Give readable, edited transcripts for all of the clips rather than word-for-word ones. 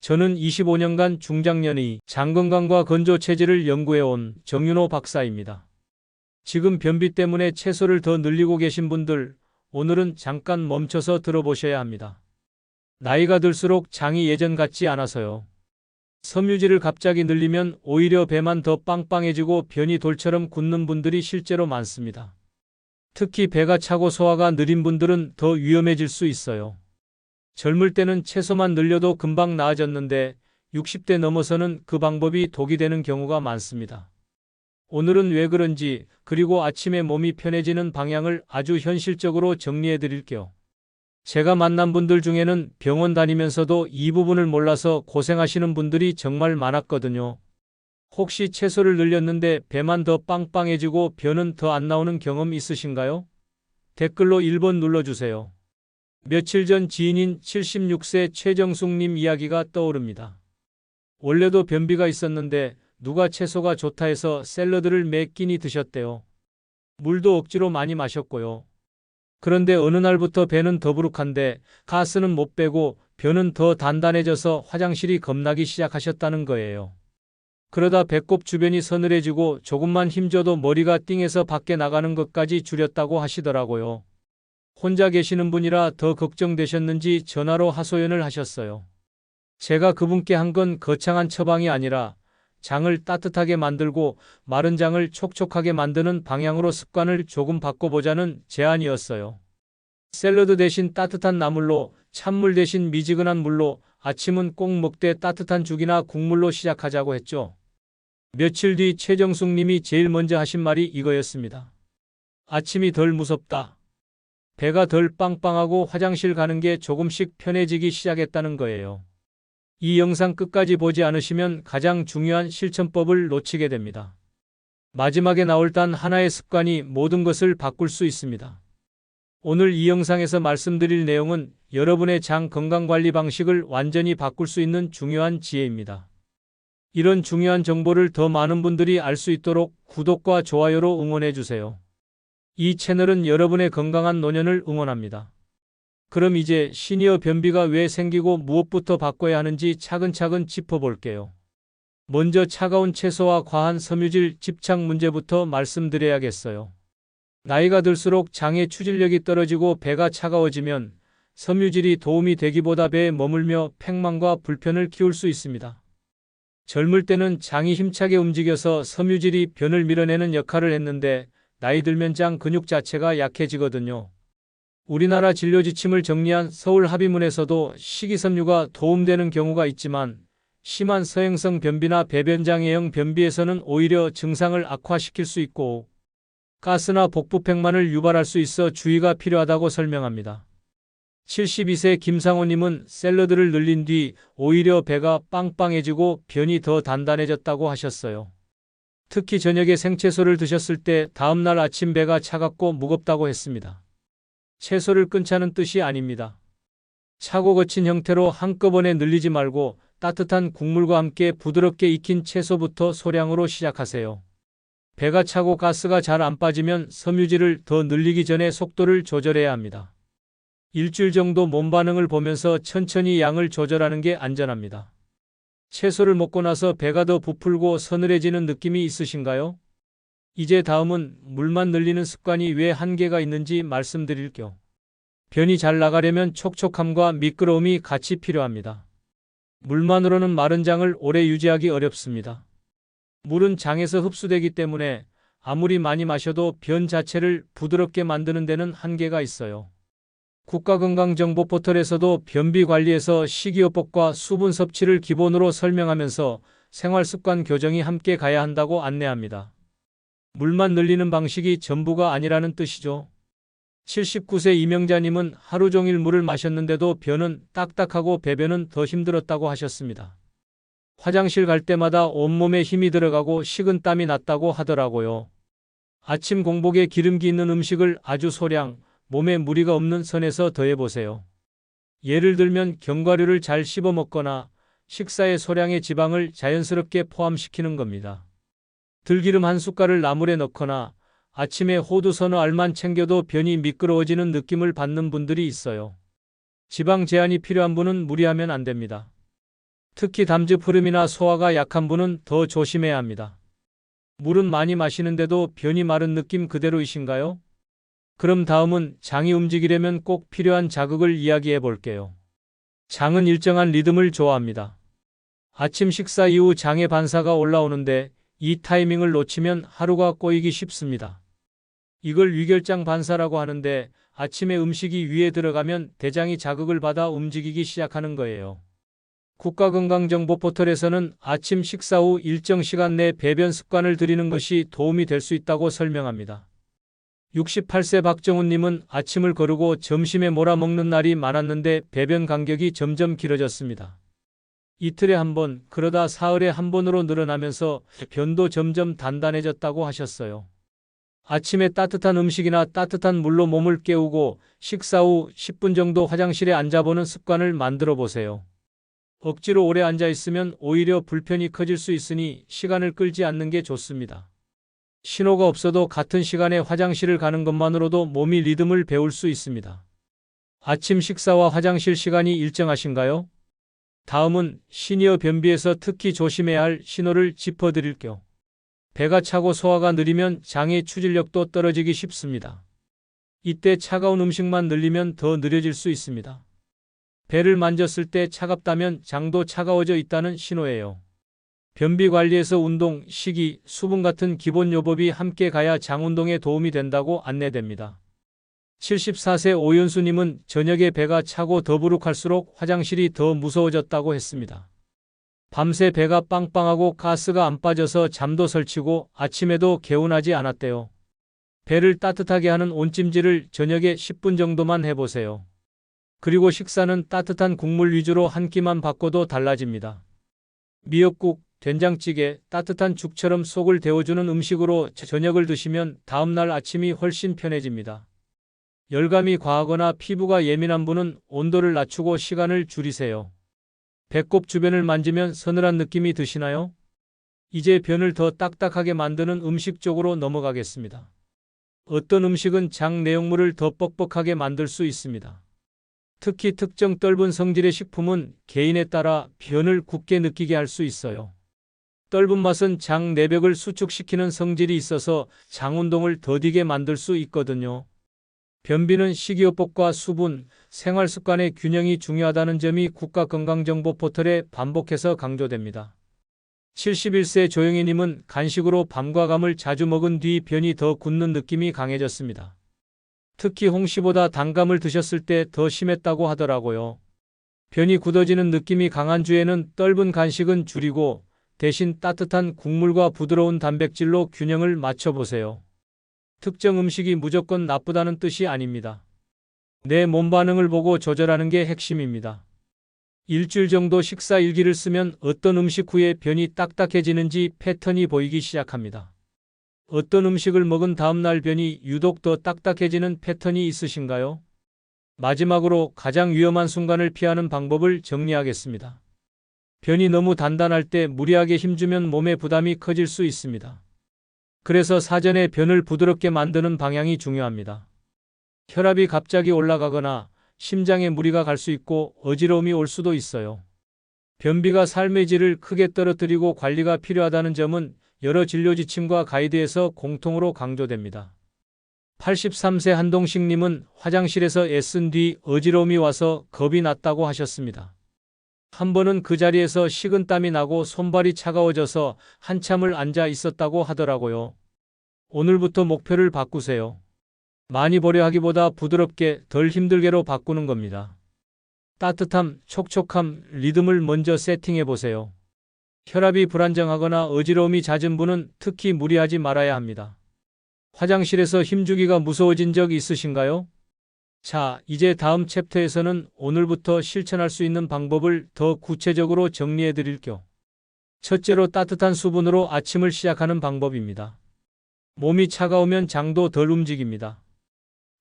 저는 25년간 중장년의 장건강과 건조 체질을 연구해온 정윤호 박사입니다. 지금 변비 때문에 채소를 더 늘리고 계신 분들, 오늘은 잠깐 멈춰서 들어보셔야 합니다. 나이가 들수록 장이 예전 같지 않아서요. 섬유질을 갑자기 늘리면 오히려 배만 더 빵빵해지고 변이 돌처럼 굳는 분들이 실제로 많습니다. 특히 배가 차고 소화가 느린 분들은 더 위험해질 수 있어요. 젊을 때는 채소만 늘려도 금방 나아졌는데 60대 넘어서는 그 방법이 독이 되는 경우가 많습니다. 오늘은 왜 그런지, 그리고 아침에 몸이 편해지는 방향을 아주 현실적으로 정리해 드릴게요. 제가 만난 분들 중에는 병원 다니면서도 이 부분을 몰라서 고생하시는 분들이 정말 많았거든요. 혹시 채소를 늘렸는데 배만 더 빵빵해지고 변은 더 안 나오는 경험 있으신가요? 댓글로 1번 눌러주세요. 며칠 전 지인인 76세 최정숙님 이야기가 떠오릅니다. 원래도 변비가 있었는데 누가 채소가 좋다 해서 샐러드를 몇 끼니 드셨대요. 물도 억지로 많이 마셨고요. 그런데 어느 날부터 배는 더부룩한데 가스는 못 빼고 변은 더 단단해져서 화장실이 겁나기 시작하셨다는 거예요. 그러다 배꼽 주변이 서늘해지고 조금만 힘줘도 머리가 띵해서 밖에 나가는 것까지 줄였다고 하시더라고요. 혼자 계시는 분이라 더 걱정되셨는지 전화로 하소연을 하셨어요. 제가 그분께 한 건 거창한 처방이 아니라 장을 따뜻하게 만들고 마른 장을 촉촉하게 만드는 방향으로 습관을 조금 바꿔보자는 제안이었어요. 샐러드 대신 따뜻한 나물로, 찬물 대신 미지근한 물로, 아침은 꼭 먹되 따뜻한 죽이나 국물로 시작하자고 했죠. 며칠 뒤 최정숙 님이 제일 먼저 하신 말이 이거였습니다. 아침이 덜 무섭다. 배가 덜 빵빵하고 화장실 가는 게 조금씩 편해지기 시작했다는 거예요. 이 영상 끝까지 보지 않으시면 가장 중요한 실천법을 놓치게 됩니다. 마지막에 나올 단 하나의 습관이 모든 것을 바꿀 수 있습니다. 오늘 이 영상에서 말씀드릴 내용은 여러분의 장 건강관리 방식을 완전히 바꿀 수 있는 중요한 지혜입니다. 이런 중요한 정보를 더 많은 분들이 알 수 있도록 구독과 좋아요로 응원해 주세요. 이 채널은 여러분의 건강한 노년을 응원합니다. 그럼 이제 시니어 변비가 왜 생기고 무엇부터 바꿔야 하는지 차근차근 짚어볼게요. 먼저 차가운 채소와 과한 섬유질 집착 문제부터 말씀드려야겠어요. 나이가 들수록 장의 추진력이 떨어지고 배가 차가워지면 섬유질이 도움이 되기보다 배에 머물며 팽만과 불편을 키울 수 있습니다. 젊을 때는 장이 힘차게 움직여서 섬유질이 변을 밀어내는 역할을 했는데 나이 들면 장 근육 자체가 약해지거든요. 우리나라 진료 지침을 정리한 서울합의문에서도 식이섬유가 도움되는 경우가 있지만 심한 서행성 변비나 배변장애형 변비에서는 오히려 증상을 악화시킬 수 있고 가스나 복부팽만을 유발할 수 있어 주의가 필요하다고 설명합니다. 72세 김상호님은 샐러드를 늘린 뒤 오히려 배가 빵빵해지고 변이 더 단단해졌다고 하셨어요. 특히 저녁에 생채소를 드셨을 때 다음날 아침 배가 차갑고 무겁다고 했습니다. 채소를 끊자는 뜻이 아닙니다. 차고 거친 형태로 한꺼번에 늘리지 말고 따뜻한 국물과 함께 부드럽게 익힌 채소부터 소량으로 시작하세요. 배가 차고 가스가 잘 안 빠지면 섬유질을 더 늘리기 전에 속도를 조절해야 합니다. 일주일 정도 몸 반응을 보면서 천천히 양을 조절하는 게 안전합니다. 채소를 먹고 나서 배가 더 부풀고 서늘해지는 느낌이 있으신가요? 이제 다음은 물만 늘리는 습관이 왜 한계가 있는지 말씀드릴게요. 변이 잘 나가려면 촉촉함과 미끄러움이 같이 필요합니다. 물만으로는 마른 장을 오래 유지하기 어렵습니다. 물은 장에서 흡수되기 때문에 아무리 많이 마셔도 변 자체를 부드럽게 만드는 데는 한계가 있어요. 국가건강정보 포털에서도 변비 관리에서 식이요법과 수분 섭취를 기본으로 설명하면서 생활습관 교정이 함께 가야 한다고 안내합니다. 물만 늘리는 방식이 전부가 아니라는 뜻이죠. 79세 이명자님은 하루 종일 물을 마셨는데도 변은 딱딱하고 배변은 더 힘들었다고 하셨습니다. 화장실 갈 때마다 온몸에 힘이 들어가고 식은땀이 났다고 하더라고요. 아침 공복에 기름기 있는 음식을 아주 소량, 몸에 무리가 없는 선에서 더해보세요. 예를 들면 견과류를 잘 씹어 먹거나 식사에 소량의 지방을 자연스럽게 포함시키는 겁니다. 들기름 한 숟갈을 나물에 넣거나 아침에 호두 서너 알만 챙겨도 변이 미끄러워지는 느낌을 받는 분들이 있어요. 지방 제한이 필요한 분은 무리하면 안 됩니다. 특히 담즙 흐름이나 소화가 약한 분은 더 조심해야 합니다. 물은 많이 마시는데도 변이 마른 느낌 그대로이신가요? 그럼 다음은 장이 움직이려면 꼭 필요한 자극을 이야기해 볼게요. 장은 일정한 리듬을 좋아합니다. 아침 식사 이후 장의 반사가 올라오는데 이 타이밍을 놓치면 하루가 꼬이기 쉽습니다. 이걸 위결장 반사라고 하는데 아침에 음식이 위에 들어가면 대장이 자극을 받아 움직이기 시작하는 거예요. 국가건강정보 포털에서는 아침 식사 후 일정 시간 내 배변 습관을 들이는 것이 도움이 될 수 있다고 설명합니다. 68세 박정훈님은 아침을 거르고 점심에 몰아먹는 날이 많았는데 배변 간격이 점점 길어졌습니다. 이틀에 한 번, 그러다 사흘에 한 번으로 늘어나면서 변도 점점 단단해졌다고 하셨어요. 아침에 따뜻한 음식이나 따뜻한 물로 몸을 깨우고 식사 후 10분 정도 화장실에 앉아보는 습관을 만들어 보세요. 억지로 오래 앉아 있으면 오히려 불편이 커질 수 있으니 시간을 끌지 않는 게 좋습니다. 신호가 없어도 같은 시간에 화장실을 가는 것만으로도 몸이 리듬을 배울 수 있습니다. 아침 식사와 화장실 시간이 일정하신가요? 다음은 시니어 변비에서 특히 조심해야 할 신호를 짚어드릴게요. 배가 차고 소화가 느리면 장의 추진력도 떨어지기 쉽습니다. 이때 차가운 음식만 늘리면 더 느려질 수 있습니다. 배를 만졌을 때 차갑다면 장도 차가워져 있다는 신호예요. 변비 관리에서 운동, 식이, 수분 같은 기본 요법이 함께 가야 장 운동에 도움이 된다고 안내됩니다. 74세 오연수님은 저녁에 배가 차고 더부룩할수록 화장실이 더 무서워졌다고 했습니다. 밤새 배가 빵빵하고 가스가 안 빠져서 잠도 설치고 아침에도 개운하지 않았대요. 배를 따뜻하게 하는 온찜질을 저녁에 10분 정도만 해보세요. 그리고 식사는 따뜻한 국물 위주로 한 끼만 바꿔도 달라집니다. 미역국, 된장찌개, 따뜻한 죽처럼 속을 데워주는 음식으로 저녁을 드시면 다음날 아침이 훨씬 편해집니다. 열감이 과하거나 피부가 예민한 분은 온도를 낮추고 시간을 줄이세요. 배꼽 주변을 만지면 서늘한 느낌이 드시나요? 이제 변을 더 딱딱하게 만드는 음식 쪽으로 넘어가겠습니다. 어떤 음식은 장 내용물을 더 뻑뻑하게 만들 수 있습니다. 특히 특정 떫은 성질의 식품은 개인에 따라 변을 굳게 느끼게 할 수 있어요. 떫은 맛은 장 내벽을 수축시키는 성질이 있어서 장 운동을 더디게 만들 수 있거든요. 변비는 식이요법과 수분, 생활습관의 균형이 중요하다는 점이 국가건강정보 포털에 반복해서 강조됩니다. 71세 조영희님은 간식으로 밤과 감을 자주 먹은 뒤 변이 더 굳는 느낌이 강해졌습니다. 특히 홍시보다 단감을 드셨을 때 더 심했다고 하더라고요. 변이 굳어지는 느낌이 강한 주에는 떫은 간식은 줄이고 대신 따뜻한 국물과 부드러운 단백질로 균형을 맞춰보세요. 특정 음식이 무조건 나쁘다는 뜻이 아닙니다. 내 몸 반응을 보고 조절하는 게 핵심입니다. 일주일 정도 식사 일기를 쓰면 어떤 음식 후에 변이 딱딱해지는지 패턴이 보이기 시작합니다. 어떤 음식을 먹은 다음날 변이 유독 더 딱딱해지는 패턴이 있으신가요? 마지막으로 가장 위험한 순간을 피하는 방법을 정리하겠습니다. 변이 너무 단단할 때 무리하게 힘주면 몸의 부담이 커질 수 있습니다. 그래서 사전에 변을 부드럽게 만드는 방향이 중요합니다. 혈압이 갑자기 올라가거나 심장에 무리가 갈 수 있고 어지러움이 올 수도 있어요. 변비가 삶의 질을 크게 떨어뜨리고 관리가 필요하다는 점은 여러 진료 지침과 가이드에서 공통으로 강조됩니다. 83세 한동식님은 화장실에서 애쓴 뒤 어지러움이 와서 겁이 났다고 하셨습니다. 한 번은 그 자리에서 식은땀이 나고 손발이 차가워져서 한참을 앉아 있었다고 하더라고요. 오늘부터 목표를 바꾸세요. 많이 보려 하기보다 부드럽게 덜 힘들게로 바꾸는 겁니다. 따뜻함, 촉촉함, 리듬을 먼저 세팅해 보세요. 혈압이 불안정하거나 어지러움이 잦은 분은 특히 무리하지 말아야 합니다. 화장실에서 힘주기가 무서워진 적 있으신가요? 자, 이제 다음 챕터에서는 오늘부터 실천할 수 있는 방법을 더 구체적으로 정리해 드릴게요. 첫째로 따뜻한 수분으로 아침을 시작하는 방법입니다. 몸이 차가우면 장도 덜 움직입니다.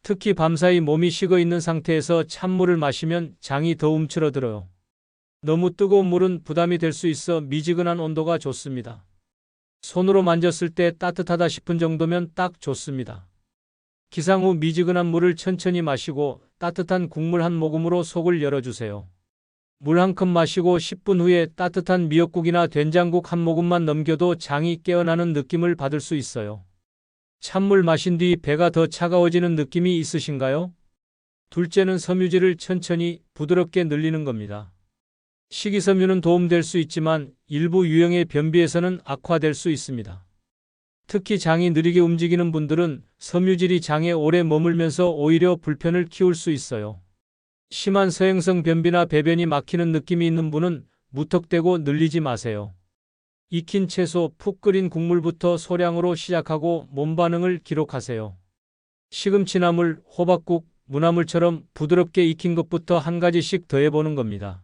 특히 밤사이 몸이 식어 있는 상태에서 찬물을 마시면 장이 더 움츠러들어요. 너무 뜨거운 물은 부담이 될 수 있어 미지근한 온도가 좋습니다. 손으로 만졌을 때 따뜻하다 싶은 정도면 딱 좋습니다. 기상 후 미지근한 물을 천천히 마시고 따뜻한 국물 한 모금으로 속을 열어주세요. 물 한 컵 마시고 10분 후에 따뜻한 미역국이나 된장국 한 모금만 넘겨도 장이 깨어나는 느낌을 받을 수 있어요. 찬물 마신 뒤 배가 더 차가워지는 느낌이 있으신가요? 둘째는 섬유질을 천천히 부드럽게 늘리는 겁니다. 식이섬유는 도움될 수 있지만 일부 유형의 변비에서는 악화될 수 있습니다. 특히 장이 느리게 움직이는 분들은 섬유질이 장에 오래 머물면서 오히려 불편을 키울 수 있어요. 심한 서행성 변비나 배변이 막히는 느낌이 있는 분은 무턱대고 늘리지 마세요. 익힌 채소, 푹 끓인 국물부터 소량으로 시작하고 몸 반응을 기록하세요. 시금치나물, 호박국, 무나물처럼 부드럽게 익힌 것부터 한 가지씩 더해보는 겁니다.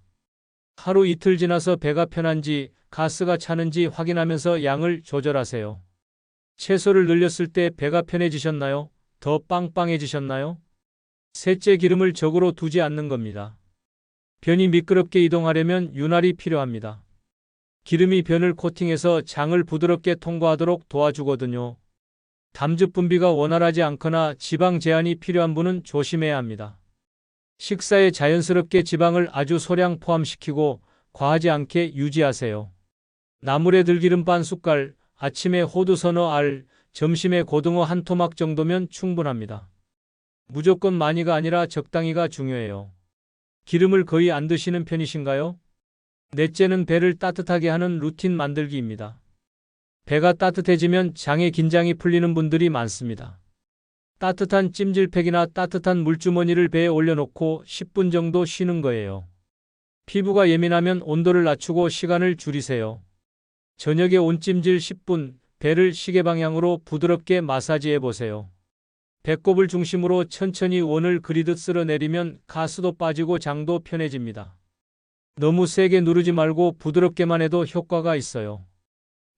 하루 이틀 지나서 배가 편한지 가스가 차는지 확인하면서 양을 조절하세요. 채소를 늘렸을 때 배가 편해지셨나요? 더 빵빵해지셨나요? 셋째, 기름을 적으로 두지 않는 겁니다. 변이 미끄럽게 이동하려면 윤활이 필요합니다. 기름이 변을 코팅해서 장을 부드럽게 통과하도록 도와주거든요. 담즙 분비가 원활하지 않거나 지방 제한이 필요한 분은 조심해야 합니다. 식사에 자연스럽게 지방을 아주 소량 포함시키고 과하지 않게 유지하세요. 나물에 들기름 반 숟갈, 아침에 호두 서너 알, 점심에 고등어 한 토막 정도면 충분합니다. 무조건 많이가 아니라 적당히가 중요해요. 기름을 거의 안 드시는 편이신가요? 넷째는 배를 따뜻하게 하는 루틴 만들기입니다. 배가 따뜻해지면 장의 긴장이 풀리는 분들이 많습니다. 따뜻한 찜질팩이나 따뜻한 물주머니를 배에 올려놓고 10분 정도 쉬는 거예요. 피부가 예민하면 온도를 낮추고 시간을 줄이세요. 저녁에 온찜질 10분, 배를 시계 방향으로 부드럽게 마사지해 보세요. 배꼽을 중심으로 천천히 원을 그리듯 쓸어내리면 가스도 빠지고 장도 편해집니다. 너무 세게 누르지 말고 부드럽게만 해도 효과가 있어요.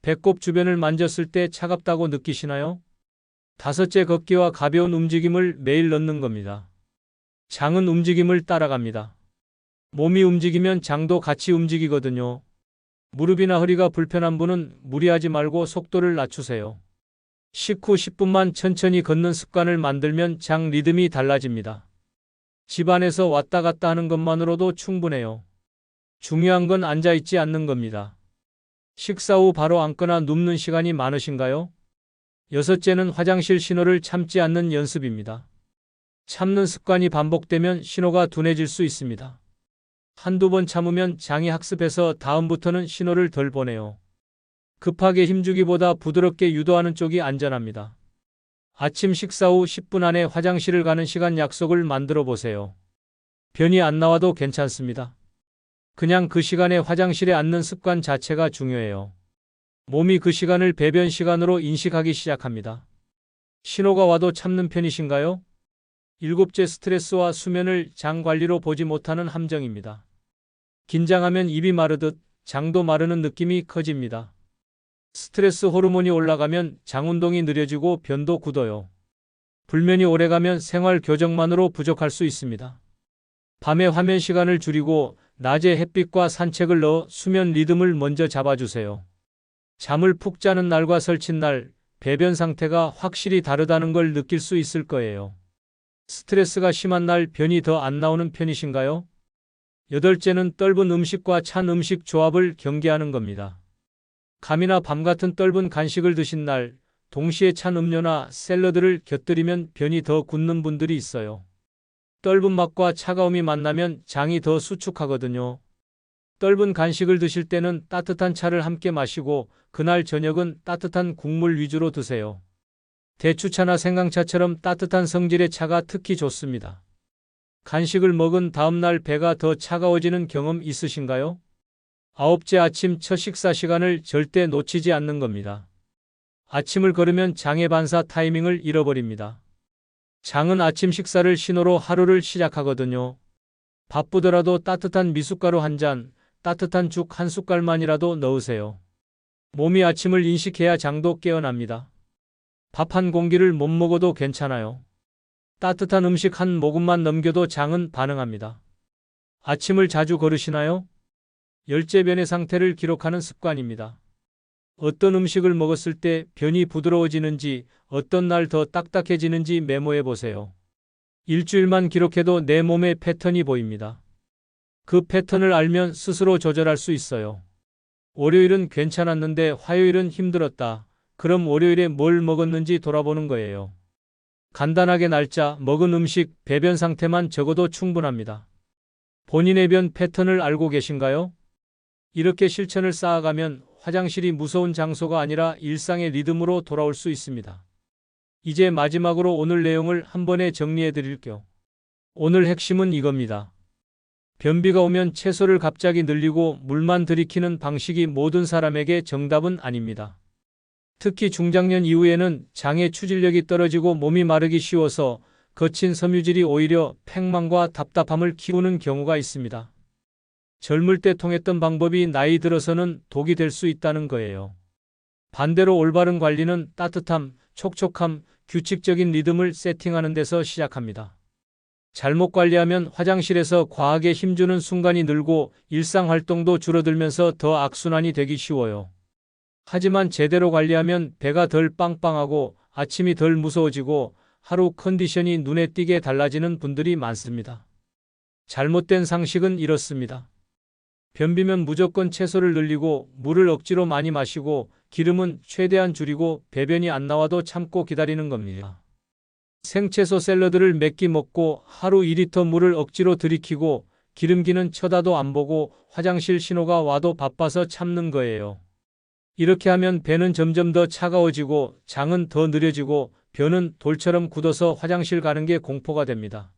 배꼽 주변을 만졌을 때 차갑다고 느끼시나요? 다섯째, 걷기와 가벼운 움직임을 매일 넣는 겁니다. 장은 움직임을 따라갑니다. 몸이 움직이면 장도 같이 움직이거든요. 무릎이나 허리가 불편한 분은 무리하지 말고 속도를 낮추세요. 식후 10분만 천천히 걷는 습관을 만들면 장 리듬이 달라집니다. 집안에서 왔다 갔다 하는 것만으로도 충분해요. 중요한 건 앉아있지 않는 겁니다. 식사 후 바로 앉거나 눕는 시간이 많으신가요? 여섯째는 화장실 신호를 참지 않는 연습입니다. 참는 습관이 반복되면 신호가 둔해질 수 있습니다. 한두 번 참으면 장이 학습해서 다음부터는 신호를 덜 보내요. 급하게 힘주기보다 부드럽게 유도하는 쪽이 안전합니다. 아침 식사 후 10분 안에 화장실을 가는 시간 약속을 만들어 보세요. 변이 안 나와도 괜찮습니다. 그냥 그 시간에 화장실에 앉는 습관 자체가 중요해요. 몸이 그 시간을 배변 시간으로 인식하기 시작합니다. 신호가 와도 참는 편이신가요? 일곱째, 스트레스와 수면을 장 관리로 보지 못하는 함정입니다. 긴장하면 입이 마르듯 장도 마르는 느낌이 커집니다. 스트레스 호르몬이 올라가면 장 운동이 느려지고 변도 굳어요. 불면이 오래가면 생활 교정만으로 부족할 수 있습니다. 밤에 화면 시간을 줄이고 낮에 햇빛과 산책을 넣어 수면 리듬을 먼저 잡아주세요. 잠을 푹 자는 날과 설친 날, 배변 상태가 확실히 다르다는 걸 느낄 수 있을 거예요. 스트레스가 심한 날 변이 더 안 나오는 편이신가요? 여덟째는 떫은 음식과 찬 음식 조합을 경계하는 겁니다. 감이나 밤 같은 떫은 간식을 드신 날, 동시에 찬 음료나 샐러드를 곁들이면 변이 더 굳는 분들이 있어요. 떫은 맛과 차가움이 만나면 장이 더 수축하거든요. 떫은 간식을 드실 때는 따뜻한 차를 함께 마시고 그날 저녁은 따뜻한 국물 위주로 드세요. 대추차나 생강차처럼 따뜻한 성질의 차가 특히 좋습니다. 간식을 먹은 다음날 배가 더 차가워지는 경험 있으신가요? 아홉째, 아침 첫 식사 시간을 절대 놓치지 않는 겁니다. 아침을 거르면 장의 반사 타이밍을 잃어버립니다. 장은 아침 식사를 신호로 하루를 시작하거든요. 바쁘더라도 따뜻한 미숫가루 한 잔, 따뜻한 죽 한 숟갈만이라도 넣으세요. 몸이 아침을 인식해야 장도 깨어납니다. 밥 한 공기를 못 먹어도 괜찮아요. 따뜻한 음식 한 모금만 넘겨도 장은 반응합니다. 아침을 자주 거르시나요? 열째, 변의 상태를 기록하는 습관입니다. 어떤 음식을 먹었을 때 변이 부드러워지는지, 어떤 날 더 딱딱해지는지 메모해 보세요. 일주일만 기록해도 내 몸의 패턴이 보입니다. 그 패턴을 알면 스스로 조절할 수 있어요. 월요일은 괜찮았는데 화요일은 힘들었다. 그럼 월요일에 뭘 먹었는지 돌아보는 거예요. 간단하게 날짜, 먹은 음식, 배변 상태만 적어도 충분합니다. 본인의 변 패턴을 알고 계신가요? 이렇게 실천을 쌓아가면 화장실이 무서운 장소가 아니라 일상의 리듬으로 돌아올 수 있습니다. 이제 마지막으로 오늘 내용을 한 번에 정리해 드릴게요. 오늘 핵심은 이겁니다. 변비가 오면 채소를 갑자기 늘리고 물만 들이키는 방식이 모든 사람에게 정답은 아닙니다. 특히 중장년 이후에는 장의 추진력이 떨어지고 몸이 마르기 쉬워서 거친 섬유질이 오히려 팽만과 답답함을 키우는 경우가 있습니다. 젊을 때 통했던 방법이 나이 들어서는 독이 될 수 있다는 거예요. 반대로 올바른 관리는 따뜻함, 촉촉함, 규칙적인 리듬을 세팅하는 데서 시작합니다. 잘못 관리하면 화장실에서 과하게 힘주는 순간이 늘고 일상활동도 줄어들면서 더 악순환이 되기 쉬워요. 하지만 제대로 관리하면 배가 덜 빵빵하고 아침이 덜 무서워지고 하루 컨디션이 눈에 띄게 달라지는 분들이 많습니다. 잘못된 상식은 이렇습니다. 변비면 무조건 채소를 늘리고 물을 억지로 많이 마시고 기름은 최대한 줄이고 배변이 안 나와도 참고 기다리는 겁니다. 생채소 샐러드를 몇 끼 먹고 하루 2리터 물을 억지로 들이키고 기름기는 쳐다도 안 보고 화장실 신호가 와도 바빠서 참는 거예요. 이렇게 하면 배는 점점 더 차가워지고 장은 더 느려지고 변은 돌처럼 굳어서 화장실 가는 게 공포가 됩니다.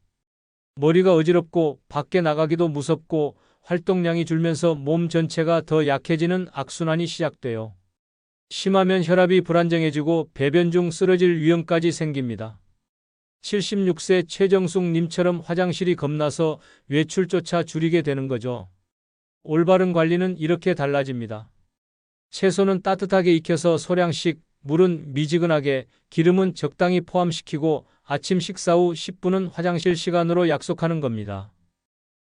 머리가 어지럽고 밖에 나가기도 무섭고 활동량이 줄면서 몸 전체가 더 약해지는 악순환이 시작돼요. 심하면 혈압이 불안정해지고 배변 중 쓰러질 위험까지 생깁니다. 76세 최정숙 님처럼 화장실이 겁나서 외출조차 줄이게 되는 거죠. 올바른 관리는 이렇게 달라집니다. 채소는 따뜻하게 익혀서 소량씩, 물은 미지근하게, 기름은 적당히 포함시키고 아침 식사 후 10분은 화장실 시간으로 약속하는 겁니다.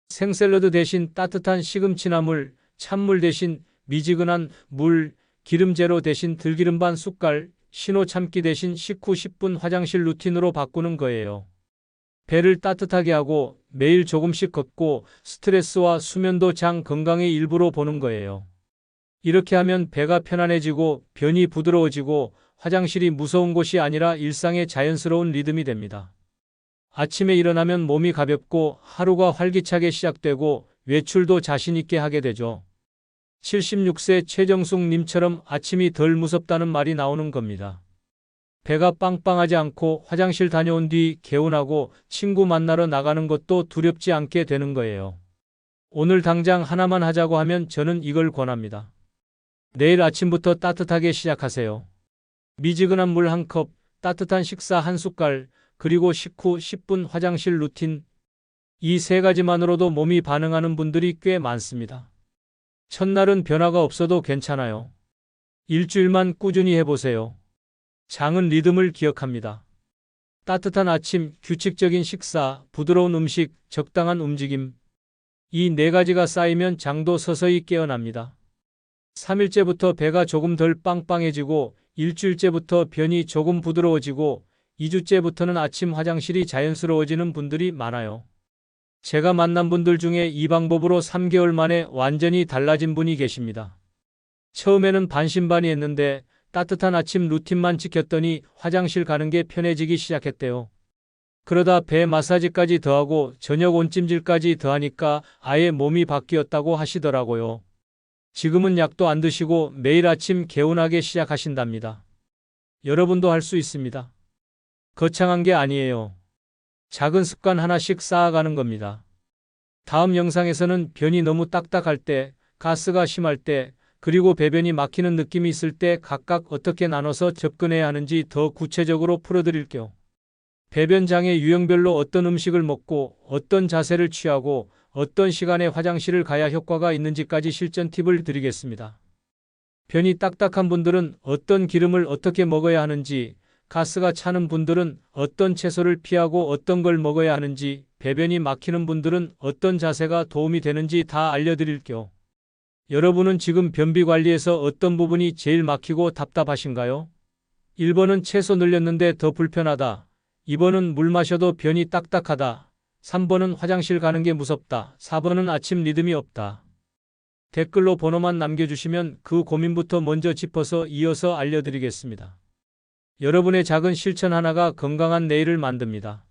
생샐러드 대신 따뜻한 시금치나물, 찬물 대신 미지근한 물, 기름 제로 대신 들기름 반 숟갈, 신호 참기 대신 식후 10분 화장실 루틴으로 바꾸는 거예요. 배를 따뜻하게 하고 매일 조금씩 걷고 스트레스와 수면도 장 건강의 일부로 보는 거예요. 이렇게 하면 배가 편안해지고 변이 부드러워지고 화장실이 무서운 곳이 아니라 일상의 자연스러운 리듬이 됩니다. 아침에 일어나면 몸이 가볍고 하루가 활기차게 시작되고 외출도 자신 있게 하게 되죠. 76세 최정숙 님처럼 아침이 덜 무섭다는 말이 나오는 겁니다. 배가 빵빵하지 않고 화장실 다녀온 뒤 개운하고 친구 만나러 나가는 것도 두렵지 않게 되는 거예요. 오늘 당장 하나만 하자고 하면 저는 이걸 권합니다. 내일 아침부터 따뜻하게 시작하세요. 미지근한 물 1컵, 따뜻한 식사 1숟갈, 그리고 식후 10분 화장실 루틴. 이 3가지만으로도 몸이 반응하는 분들이 꽤 많습니다. 첫날은 변화가 없어도 괜찮아요. 일주일만 꾸준히 해보세요. 장은 리듬을 기억합니다. 따뜻한 아침, 규칙적인 식사, 부드러운 음식, 적당한 움직임. 이 4가지가 쌓이면 장도 서서히 깨어납니다. 3일째부터 배가 조금 덜 빵빵해지고 일주일째부터 변이 조금 부드러워지고 2주째부터는 아침 화장실이 자연스러워지는 분들이 많아요. 제가 만난 분들 중에 이 방법으로 3개월 만에 완전히 달라진 분이 계십니다. 처음에는 반신반의했는데 따뜻한 아침 루틴만 지켰더니 화장실 가는 게 편해지기 시작했대요. 그러다 배 마사지까지 더하고 저녁 온찜질까지 더하니까 아예 몸이 바뀌었다고 하시더라고요. 지금은 약도 안 드시고 매일 아침 개운하게 시작하신답니다. 여러분도 할 수 있습니다. 거창한 게 아니에요. 작은 습관 하나씩 쌓아가는 겁니다. 다음 영상에서는 변이 너무 딱딱할 때, 가스가 심할 때, 그리고 배변이 막히는 느낌이 있을 때 각각 어떻게 나눠서 접근해야 하는지 더 구체적으로 풀어드릴게요. 배변 장애 유형별로 어떤 음식을 먹고 어떤 자세를 취하고 어떤 시간에 화장실을 가야 효과가 있는지까지 실전 팁을 드리겠습니다. 변이 딱딱한 분들은 어떤 기름을 어떻게 먹어야 하는지, 가스가 차는 분들은 어떤 채소를 피하고 어떤 걸 먹어야 하는지, 배변이 막히는 분들은 어떤 자세가 도움이 되는지 다 알려드릴게요. 여러분은 지금 변비 관리에서 어떤 부분이 제일 막히고 답답하신가요? 1번은 채소 늘렸는데 더 불편하다. 2번은 물 마셔도 변이 딱딱하다. 3번은 화장실 가는 게 무섭다. 4번은 아침 리듬이 없다. 댓글로 번호만 남겨주시면 그 고민부터 먼저 짚어서 이어서 알려드리겠습니다. 여러분의 작은 실천 하나가 건강한 내일을 만듭니다.